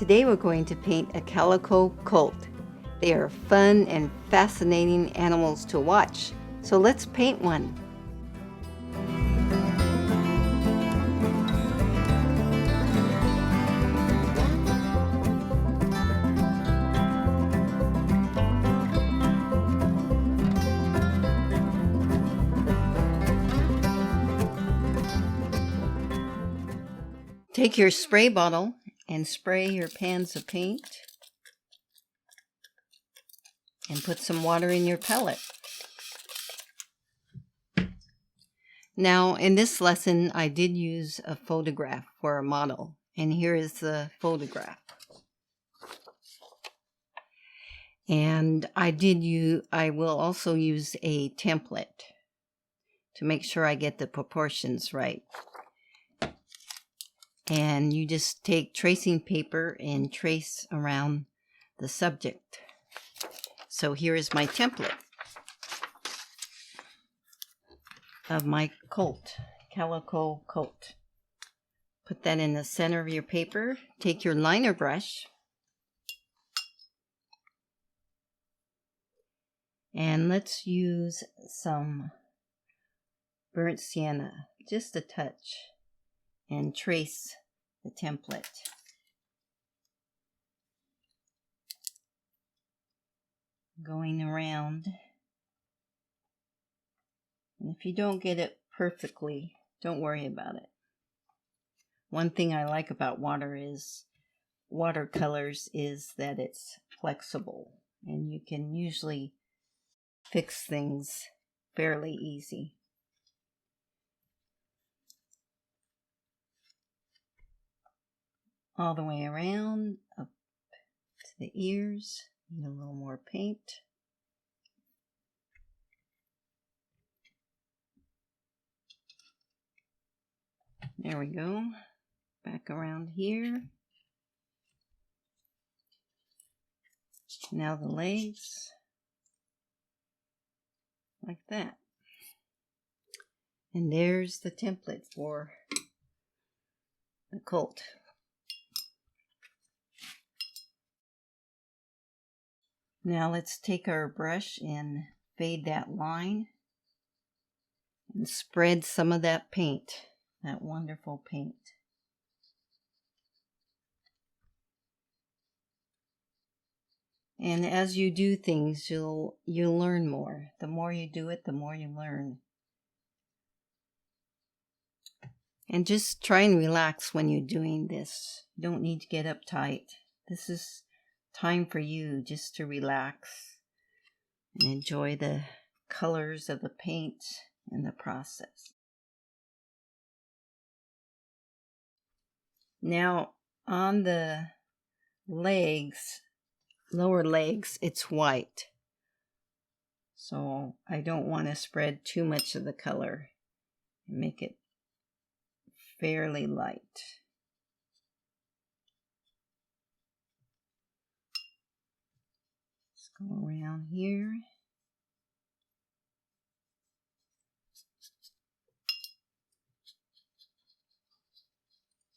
Today we're going to paint a calico colt. They are fun and fascinating animals to watch, so let's paint one. Take your spray bottle and spray your pans of paint and put some water in your pellet. Now, in this lesson, I did use a photograph for a model, and here is the photograph. And I will also use a template to make sure I get the proportions right. And you just take tracing paper and trace around the subject. So here is my template of my colt, calico colt. Put that in the center of your paper. Take your liner brush and let's use some burnt sienna, just a touch, and trace the template. Going around. And if you don't get it perfectly, don't worry about it. One thing I like about watercolors is that it's flexible and you can usually fix things fairly easy. All the way around, up to the ears. Need a little more paint. There we go. Back around here. Now the legs. Like that. And there's the template for the colt. Now let's take our brush and fade that line and spread some of that paint, that wonderful paint. And as you do things, you'll learn more. The more you do it, the more you learn. And just try and relax when you're doing this. You don't need to get uptight. This is time for you just to relax and enjoy the colors of the paint and the process. Now on the legs, lower legs, it's white. So I don't want to spread too much of the color and make it fairly light. Go around here.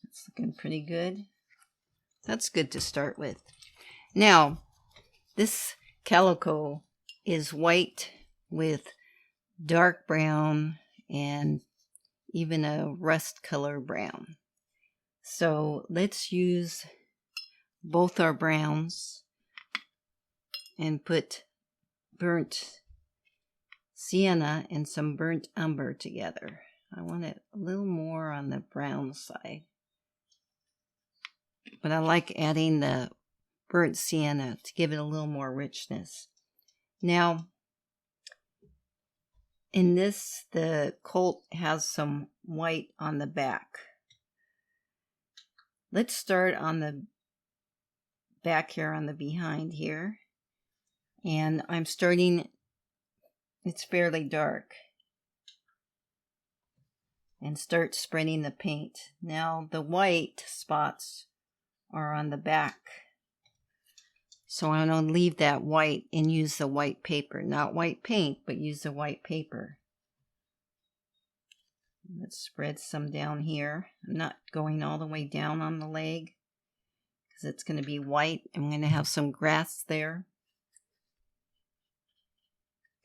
That's looking pretty good. That's good to start with. Now, this calico is white with dark brown and even a rust color brown. So let's use both our browns and put burnt sienna and some burnt umber together. I want it a little more on the brown side. But I like adding the burnt sienna to give it a little more richness. Now, in this, the colt has some white on the back. Let's start on the back here, on the behind here. And I'm starting, it's fairly dark, and start spreading the paint. Now the white spots are on the back, so I'm going to leave that white and use the white paper. Not white paint, but use the white paper. Let's spread some down here. I'm not going all the way down on the leg because it's going to be white. I'm going to have some grass there.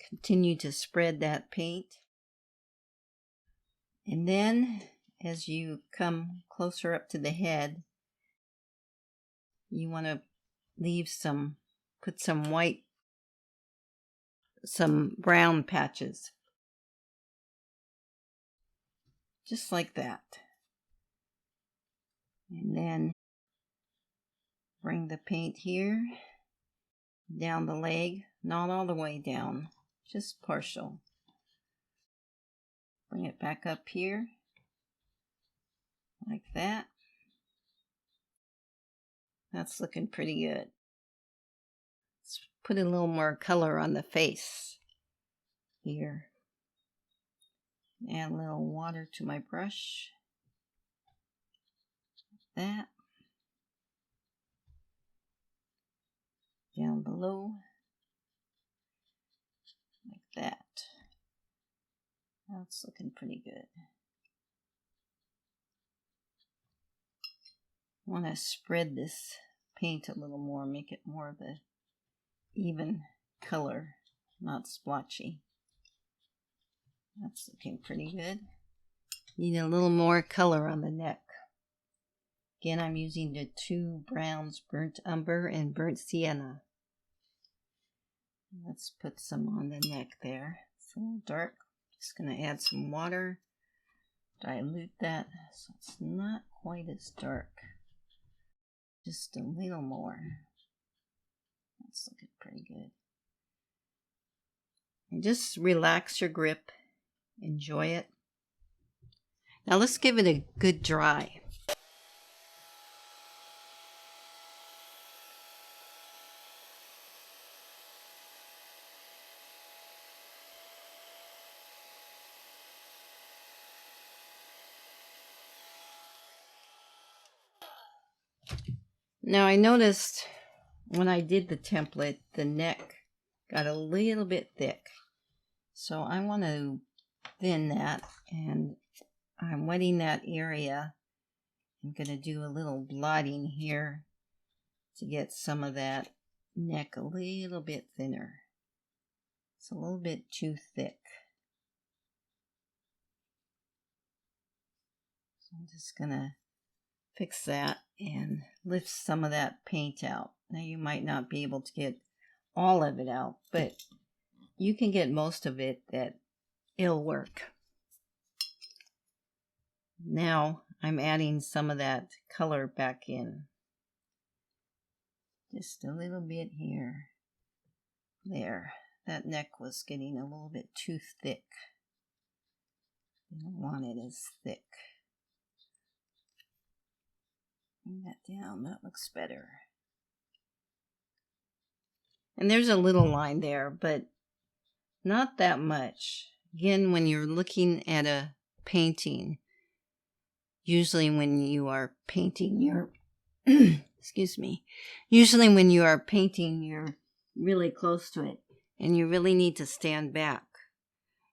Continue to spread that paint. And then as you come closer up to the head, you want to leave some, put some white, some brown patches. Just like that. And then bring the paint here, down the leg, not all the way down, just partial. Bring it back up here, like that. That's looking pretty good. Let's put a little more color on the face here. Add a little water to my brush. Like that. Down below. Like that. That's looking pretty good. I want to spread this paint a little more, make it more of a even color, not splotchy. That's looking pretty good. Need a little more color on the neck. Again, I'm using the two browns, burnt umber and burnt sienna. Let's put some on the neck there. It's a little dark. Just going to add some water, dilute that so it's not quite as dark. Just a little more. That's looking pretty good. And just relax your grip. Enjoy it. Now let's give it a good dry. Now I noticed when I did the template, the neck got a little bit thick. So I want to thin that, and I'm wetting that area. I'm going to do a little blotting here to get some of that neck a little bit thinner. It's a little bit too thick. So I'm just going to fix that and lift some of that paint out. Now you might not be able to get all of it out, but you can get most of it. It'll work. Now I'm adding some of that color back in. Just a little bit here. There. That neck was getting a little bit too thick. I don't want it as thick. Bring that down. That looks better. And there's a little line there, but not that much. Again, when you're looking at a painting, usually when you are painting your excuse me, usually when you are painting, you're really close to it and you really need to stand back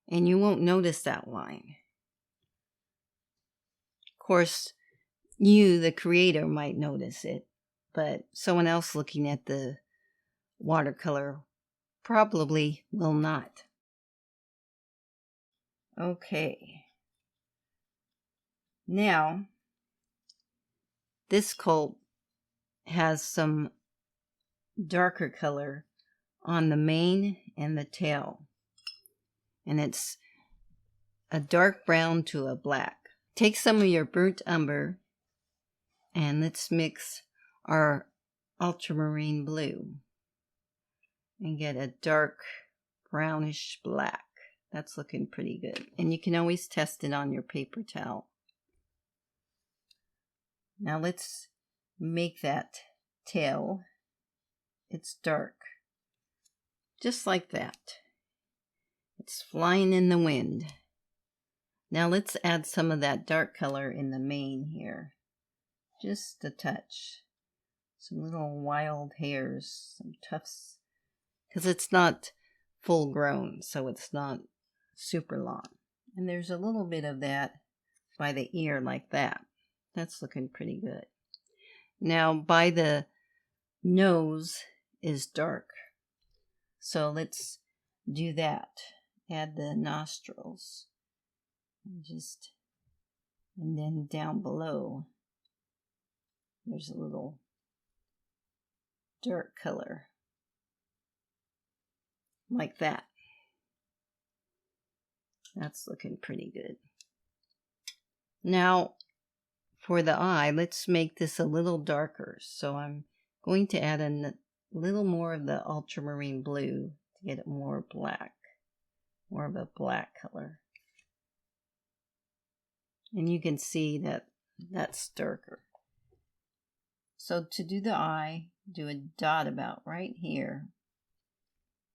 and you won't notice that line. Of course, you, the creator, might notice it, but someone else looking at the watercolor probably will not. Okay. Now, this Colt has some darker color on the mane and the tail. And it's a dark brown to a black. Take some of your burnt umber and let's mix our ultramarine blue and get a dark brownish black. That's looking pretty good. And you can always test it on your paper towel. Now let's make that tail. It's dark. Just like that. It's flying in the wind. Now let's add some of that dark color in the mane here. Just a touch. Some little wild hairs, some tufts. Because it's not full grown, so it's not super long. And there's a little bit of that by the ear like that. That's looking pretty good. Now by the nose is dark. So let's do that. Add the nostrils. And then down below, there's a little dark color. Like that. That's looking pretty good. Now, for the eye, let's make this a little darker. So I'm going to add a little more of the ultramarine blue to get it more black. More of a black color. And you can see that that's darker. So to do the eye, do a dot about right here.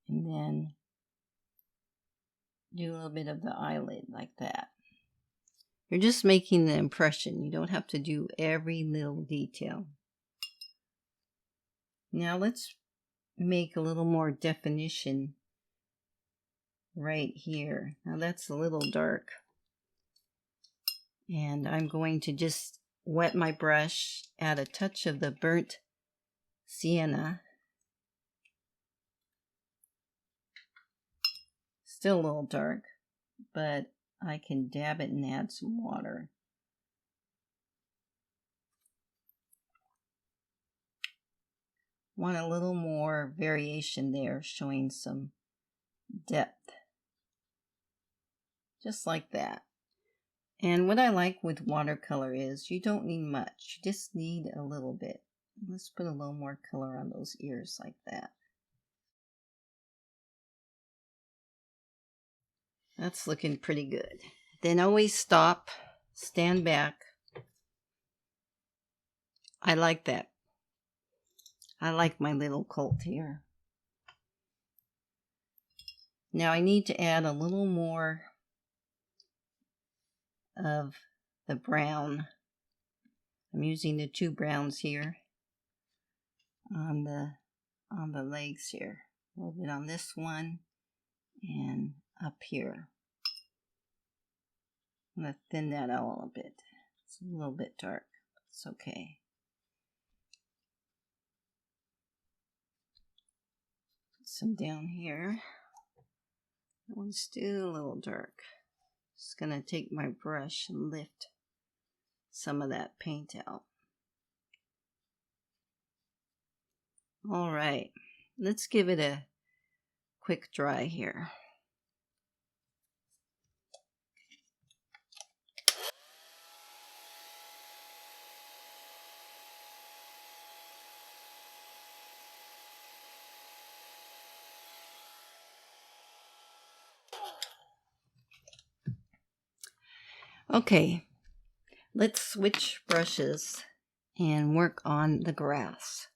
And then do a little bit of the eyelid like that. You're just making the impression. You don't have to do every little detail. Now let's make a little more definition right here. Now that's a little dark. And I'm going to just wet my brush, add a touch of the burnt sienna. Still a little dark, but I can dab it and add some water. Want a little more variation there, showing some depth. Just like that. And what I like with watercolor is you don't need much. You just need a little bit. Let's put a little more color on those ears like that. That's looking pretty good. Then always stop, stand back. I like that. I like my little colt here. Now I need to add a little more of the brown. I'm using the two browns here on the legs here. A little bit on this one and up here. I'm going to thin that out a little bit. It's a little bit dark. It's okay. Put some down here. That one's still a little dark. Just going to take my brush and lift some of that paint out. All right. Let's give it a quick dry here. Okay, let's switch brushes and work on the grass.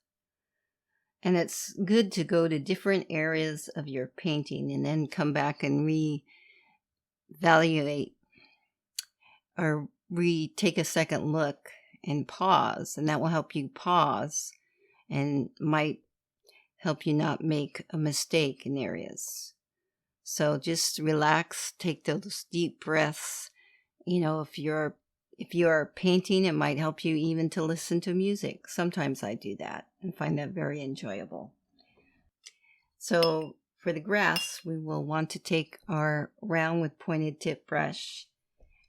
And it's good to go to different areas of your painting and then come back and re-evaluate or take a second look and pause. And that will help you pause and might help you not make a mistake in areas. So just relax, take those deep breaths. You know, if you're painting, it might help you even to listen to music. Sometimes I do that and find that very enjoyable. So for the grass, we will want to take our round with pointed tip brush,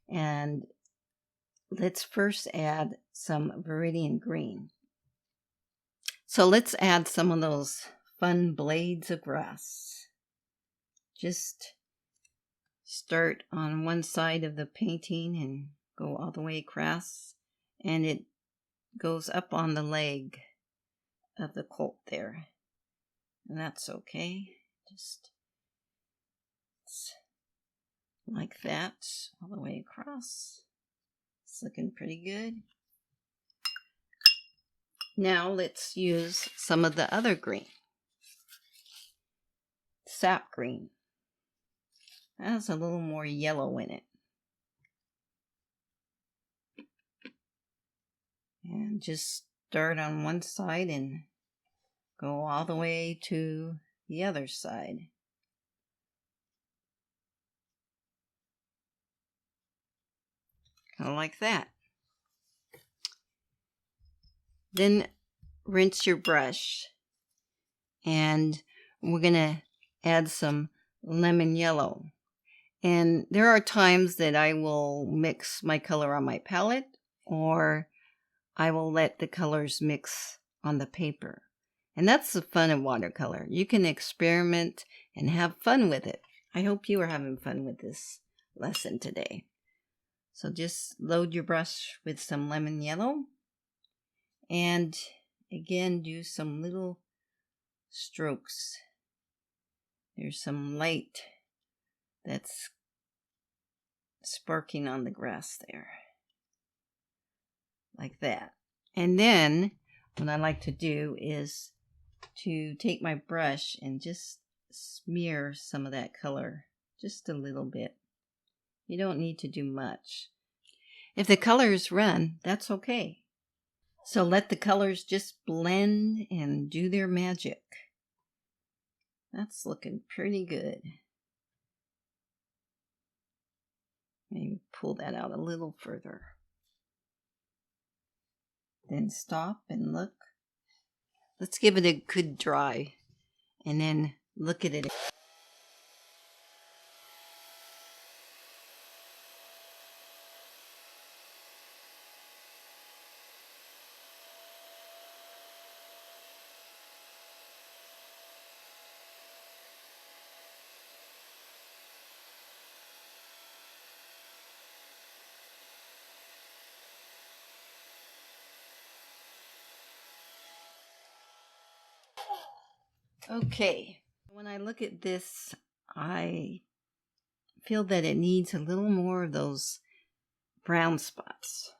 and let's first add some Viridian green. So let's add some of those fun blades of grass. Just start on one side of the painting and go all the way across, and it goes up on the leg of the colt there, and that's okay. Just like that all the way across. It's looking pretty good. Now let's use some of the other green, sap green. That has a little more yellow in it. And just start on one side and go all the way to the other side. Kind of like that. Then rinse your brush, and we're going to add some lemon yellow. And there are times that I will mix my color on my palette, or I will let the colors mix on the paper. And that's the fun of watercolor. You can experiment and have fun with it. I hope you are having fun with this lesson today. So just load your brush with some lemon yellow, and again do some little strokes. There's some light that's sparking on the grass there, like that. And then what I like to do is to take my brush and just smear some of that color, just a little bit. You don't need to do much. If the colors run, that's okay. So let the colors just blend and do their magic. That's looking pretty good. Maybe pull that out a little further. Then stop and look. Let's give it a good dry and then look at it. Okay, when I look at this, I feel that it needs a little more of those brown spots.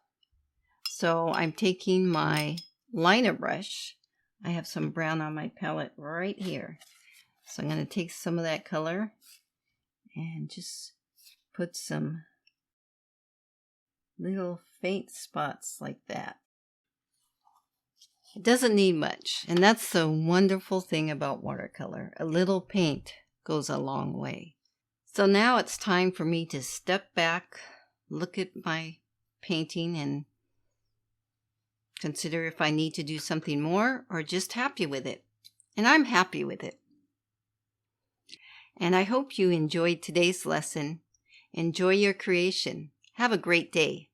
So I'm taking my liner brush. I have some brown on my palette right here. So I'm going to take some of that color and just put some little faint spots like that. It doesn't need much, and that's the wonderful thing about watercolor. A little paint goes a long way. So now it's time for me to step back, look at my painting, and consider if I need to do something more or just happy with it. And I'm happy with it. And I hope you enjoyed today's lesson. Enjoy your creation. Have a great day.